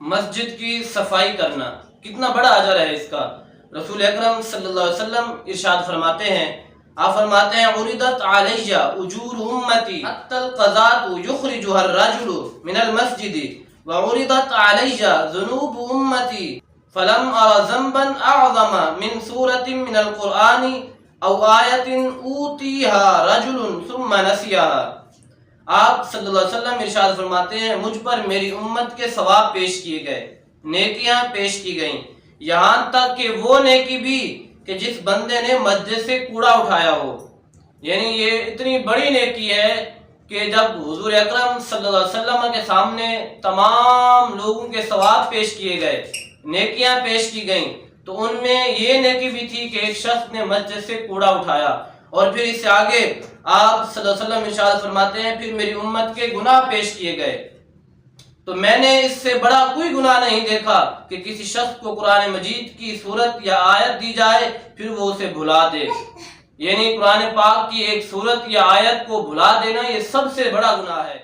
مسجد کی صفائی کرنا کتنا بڑا اجر ہے اس کا۔ رسول اکرم صلی اللہ علیہ وسلم ارشاد فرماتے ہیں، آپ فرماتے ہیں عرضت علی اجور امتی حتی القضاۃ یخرجها الرجل من المسجد وعرضت علی ذنوب امتی فلم ار ذنبا اعظم من سورة من القرآن او آیت اوتیها رجل ثم نسیها۔ آپ صلی اللہ علیہ وسلم ارشاد فرماتے ہیں مجھ پر میری امت کے ثواب پیش کیے گئے، نیکیاں پیش کی گئیں، یہاں تک کہ وہ نیکی بھی کہ جس بندے نے مسجد سے کوڑا اٹھایا ہو۔ یعنی یہ اتنی بڑی نیکی ہے کہ جب حضور اکرم صلی اللہ علیہ وسلم کے سامنے تمام لوگوں کے ثواب پیش کیے گئے، نیکیاں پیش کی گئیں، تو ان میں یہ نیکی بھی تھی کہ ایک شخص نے مسجد سے کوڑا اٹھایا۔ اور پھر اس سے آگے آپ صلی اللہ علیہ وسلم ارشاد فرماتے ہیں پھر میری امت کے گناہ پیش کیے گئے، تو میں نے اس سے بڑا کوئی گناہ نہیں دیکھا کہ کسی شخص کو قرآن مجید کی صورت یا آیت دی جائے پھر وہ اسے بھلا دے۔ یعنی قرآن پاک کی ایک صورت یا آیت کو بھلا دینا یہ سب سے بڑا گناہ ہے۔